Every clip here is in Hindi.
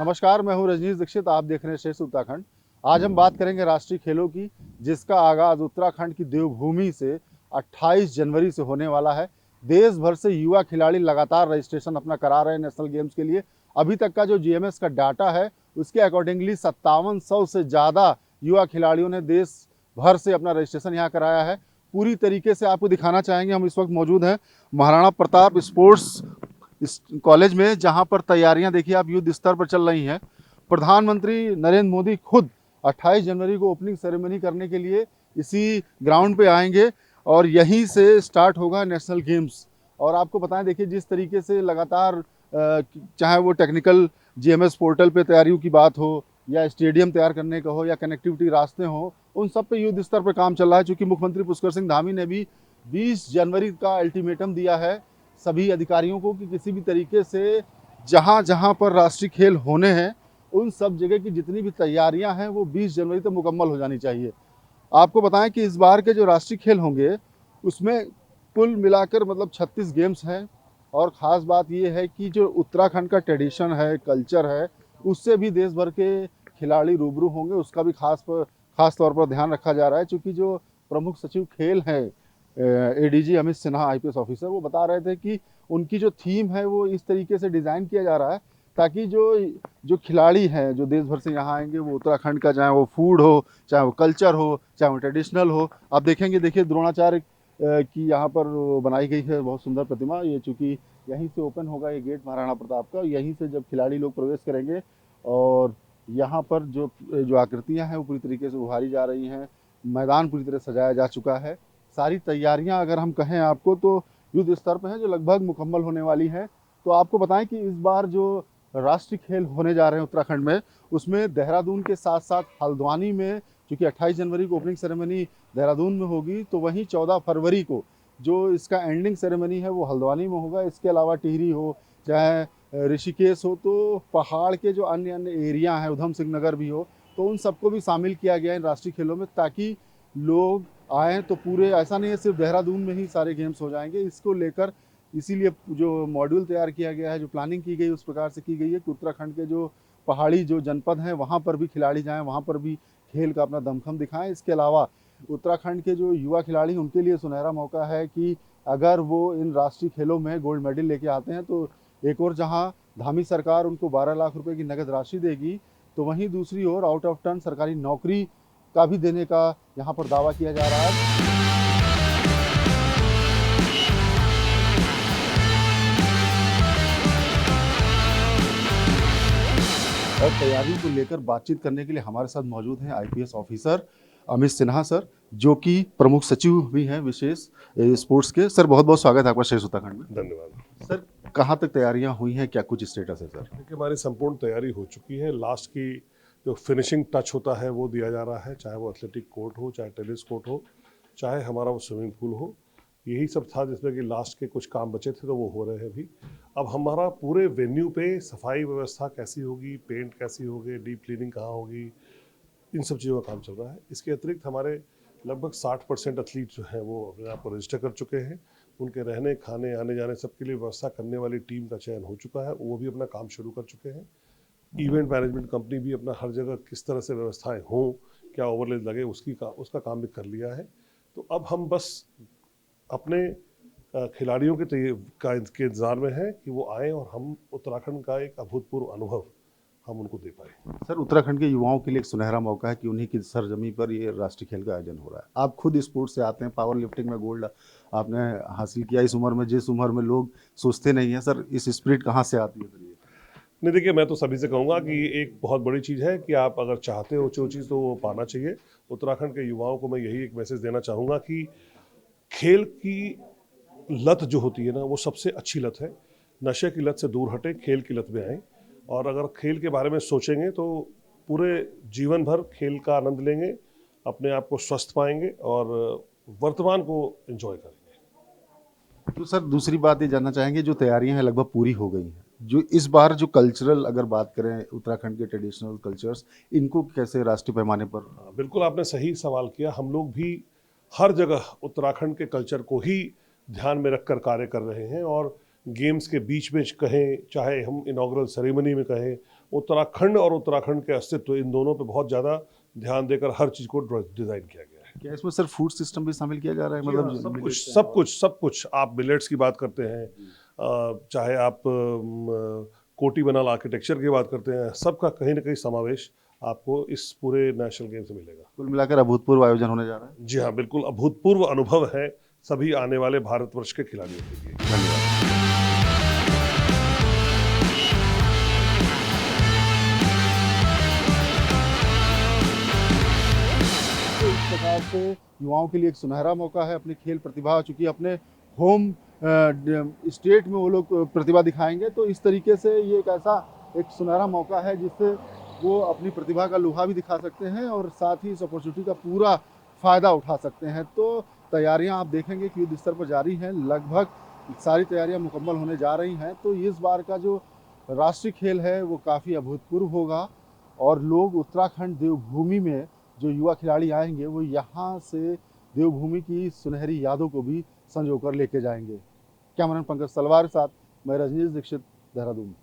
नमस्कार, मैं हूं रजनीश दीक्षित। आप देख रहे हैं श्रेष्ठ उत्तराखंड। आज हम बात करेंगे राष्ट्रीय खेलों की, जिसका आगाज उत्तराखंड की देवभूमि से 28 जनवरी से होने वाला है। देश भर से युवा खिलाड़ी लगातार रजिस्ट्रेशन अपना करा रहे हैं नेशनल गेम्स के लिए। अभी तक का जो जीएमएस का डाटा है, उसके अकॉर्डिंगली 5700 से ज़्यादा युवा खिलाड़ियों ने देश भर से अपना रजिस्ट्रेशन यहाँ कराया है। पूरी तरीके से आपको दिखाना चाहेंगे। हम इस वक्त मौजूद हैं महाराणा प्रताप स्पोर्ट्स इस कॉलेज में, जहां पर तैयारियां देखिए आप युद्ध स्तर पर चल रही हैं। प्रधानमंत्री नरेंद्र मोदी खुद 28 जनवरी को ओपनिंग सेरेमनी करने के लिए इसी ग्राउंड पे आएंगे और यहीं से स्टार्ट होगा नेशनल गेम्स। और आपको बताएं, देखिए जिस तरीके से लगातार चाहे वो टेक्निकल जीएमएस पोर्टल पे तैयारियों की बात हो, या स्टेडियम तैयार करने का हो, या कनेक्टिविटी रास्ते हो, उन सब पे युद्ध स्तर पर काम चल रहा है। चूँकि मुख्यमंत्री पुष्कर सिंह धामी ने भी 20 जनवरी का अल्टीमेटम दिया है सभी अधिकारियों को कि किसी भी तरीके से जहाँ जहाँ पर राष्ट्रीय खेल होने हैं, उन सब जगह की जितनी भी तैयारियां हैं वो 20 जनवरी तक मुकम्मल हो जानी चाहिए। आपको बताएं कि इस बार के जो राष्ट्रीय खेल होंगे, उसमें कुल मिलाकर मतलब 36 गेम्स हैं। और ख़ास बात ये है कि जो उत्तराखंड का ट्रेडिशन है, कल्चर है, उससे भी देश भर के खिलाड़ी रूबरू होंगे। उसका भी खास तौर पर ध्यान रखा जा रहा है। चूँकि जो प्रमुख सचिव खेल हैं, ADG Amit Sinha IPS officer, वो बता रहे थे कि उनकी जो थीम है वो इस तरीके से डिज़ाइन किया जा रहा है ताकि जो जो खिलाड़ी हैं जो देश भर से यहाँ आएंगे, वो उत्तराखंड का, चाहे वो फूड हो, चाहे वो कल्चर हो, चाहे वो ट्रेडिशनल हो। आप देखेंगे, देखिए द्रोणाचार्य की यहाँ पर बनाई गई है बहुत सुंदर प्रतिमा। ये चूँकि यहीं से ओपन होगा ये गेट महाराणा प्रताप का, यहीं से जब खिलाड़ी लोग प्रवेश करेंगे और यहाँ पर जो जो आकृतियाँ हैं वो पूरी तरीके से उभारी जा रही हैं। मैदान पूरी तरह सजाया जा चुका है। सारी तैयारियां अगर हम कहें आपको तो युद्ध स्तर पे हैं, जो लगभग मुकम्मल होने वाली हैं। तो आपको बताएं कि इस बार जो राष्ट्रीय खेल होने जा रहे हैं उत्तराखंड में, उसमें देहरादून के साथ साथ हल्द्वानी में, क्योंकि 28 जनवरी को ओपनिंग सेरेमनी देहरादून में होगी, तो वहीं 14 फरवरी को जो इसका एंडिंग सेरेमनी है वो हल्द्वानी में होगा। इसके अलावा टिहरी हो, चाहे ऋषिकेश हो, तो पहाड़ के जो अन्य अन्य एरिया हैं, उधम सिंह नगर भी हो, तो उन सबको भी शामिल किया गया है इन राष्ट्रीय खेलों में, ताकि लोग आए तो पूरे, ऐसा नहीं है सिर्फ देहरादून में ही सारे गेम्स हो जाएंगे। इसको लेकर इसीलिए जो मॉड्यूल तैयार किया गया है, जो प्लानिंग की गई उस प्रकार से की गई है कि उत्तराखंड के जो पहाड़ी जो जनपद हैं वहाँ पर भी खिलाड़ी जाएं, वहाँ पर भी खेल का अपना दमखम दिखाएं। इसके अलावा उत्तराखंड के जो युवा खिलाड़ी हैं, उनके लिए सुनहरा मौका है कि अगर वो इन राष्ट्रीय खेलों में गोल्ड मेडल लेके आते हैं तो एक और जहाँ धामी सरकार उनको 12 लाख रुपए की नगद राशि देगी, तो वहीं दूसरी ओर आउट ऑफ टर्न सरकारी नौकरी का भी देने का यहाँ पर दावा किया जा रहा है। और तैयारी को लेकर बातचीत करने के लिए हमारे साथ मौजूद हैं IPS officer Amit Sinha sir, जो कि प्रमुख सचिव भी हैं विशेष स्पोर्ट्स के। सर बहुत बहुत स्वागत है आपका श्रेष्ठ उत्तराखंड में। धन्यवाद सर, कहाँ तक तैयारियां हुई हैं, क्या कुछ स्टेटस है सर? देखिए, हमारी संपूर्ण तैयारी हो चुकी है। लास्ट की जो फिनिशिंग टच होता है वो दिया जा रहा है, चाहे वो एथलेटिक कोर्ट हो, चाहे टेनिस कोर्ट हो, चाहे हमारा वो स्विमिंग पूल हो। यही सब था जिसमें कि लास्ट के कुछ काम बचे थे, तो वो हो रहे हैं अभी। अब हमारा पूरे वेन्यू पे सफाई व्यवस्था कैसी होगी, पेंट कैसी होगी, डीप क्लीनिंग कहाँ होगी, इन सब चीज़ों का काम चल रहा है। इसके अतिरिक्त हमारे लगभग 60% एथलीट जो हैं वो अपने आप को रजिस्टर कर चुके हैं। उनके रहने, खाने, आने जाने सबके लिए व्यवस्था करने वाली टीम का चयन हो चुका है, वो भी अपना काम शुरू कर चुके हैं। इवेंट मैनेजमेंट कंपनी भी अपना हर जगह किस तरह से व्यवस्थाएं हों, क्या ओवरले लगे, उसका काम भी कर लिया है। तो अब हम बस अपने खिलाड़ियों के इंतजार में हैं कि वो आएँ और हम उत्तराखंड का एक अभूतपूर्व अनुभव हम उनको दे पाए। सर, उत्तराखंड के युवाओं के लिए एक सुनहरा मौका है कि उन्हीं की सरजमी पर ये राष्ट्रीय खेल का आयोजन हो रहा है। आप खुद स्पोर्ट्स से आते हैं, पावर लिफ्टिंग में गोल्ड आपने हासिल किया इस उम्र में, जिस उम्र में लोग सोचते नहीं हैं। सर, इस स्पिरिट कहाँ से आती है सर? ये नहीं, देखिए, मैं तो सभी से कहूँगा कि एक बहुत बड़ी चीज़ है कि आप अगर चाहते हो जो चीज़, तो वो पाना चाहिए। उत्तराखंड के युवाओं को मैं यही एक मैसेज देना चाहूँगा कि खेल की लत जो होती है ना, वो सबसे अच्छी लत है। नशे की लत से दूर हटें, खेल की लत में आएँ। और अगर खेल के बारे में सोचेंगे तो पूरे जीवन भर खेल का आनंद लेंगे, अपने आप को स्वस्थ पाएंगे और वर्तमान को एंजॉय करेंगे। तो सर, दूसरी बात ये जानना चाहेंगे, जो तैयारियां हैं लगभग पूरी हो गई हैं, जो इस बार जो कल्चरल अगर बात करें, उत्तराखंड के ट्रेडिशनल कल्चर्स, इनको कैसे राष्ट्रीय पैमाने पर? हाँ, बिल्कुल आपने सही सवाल किया। हम लोग भी हर जगह उत्तराखंड के कल्चर को ही ध्यान में रखकर कार्य कर रहे हैं। और गेम्स के बीच में कहें, चाहे हम इनॉग्रल सेरेमनी में कहें, उत्तराखंड और उत्तराखंड के अस्तित्व, इन दोनों पे बहुत ज़्यादा ध्यान देकर हर चीज़ को डिज़ाइन किया गया है। क्या इसमें सर फूड सिस्टम भी शामिल किया जा रहा है? मतलब सब कुछ आप मिलेट्स की बात करते हैं, चाहे आप कोटी बनाल आर्किटेक्चर की बात करते हैं, सबका कहीं ना कहीं समावेश आपको इस पूरे नेशनल गेम से मिलेगा। कुल मिलाकर अभूतपूर्व आयोजन होने जा रहा है। जी हाँ, बिल्कुल अभूतपूर्व अनुभव है सभी आने वाले भारतवर्ष के खिलाड़ियों के लिए। धन्यवाद। तो इस प्रकार से युवाओं के लिए एक सुनहरा मौका है, अपनी खेल प्रतिभा, चूंकि अपने होम स्टेट में वो लोग प्रतिभा दिखाएंगे, तो इस तरीके से ये एक ऐसा एक सुनहरा मौका है जिससे वो अपनी प्रतिभा का लोहा भी दिखा सकते हैं और साथ ही इस अपॉर्चुनिटी का पूरा फ़ायदा उठा सकते हैं। तो तैयारियां आप देखेंगे कि युद्ध स्तर पर जारी हैं, लगभग सारी तैयारियां मुकम्मल होने जा रही हैं। तो इस बार का जो राष्ट्रीय खेल है वो काफ़ी अभूतपूर्व होगा और लोग उत्तराखंड देवभूमि में जो युवा खिलाड़ी आएंगे वो यहाँ से देवभूमि की सुनहरी यादों को भी संजोकर लेके जाएंगे। कैमरामैन पंकज सलवार के साथ मैं रजनीश दीक्षित, देहरादून।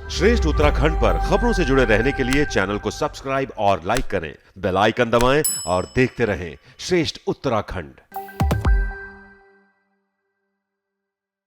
श्रेष्ठ उत्तराखंड पर खबरों से जुड़े रहने के लिए चैनल को सब्सक्राइब और लाइक करें, बेल आइकन दबाएं और देखते रहें श्रेष्ठ उत्तराखंड।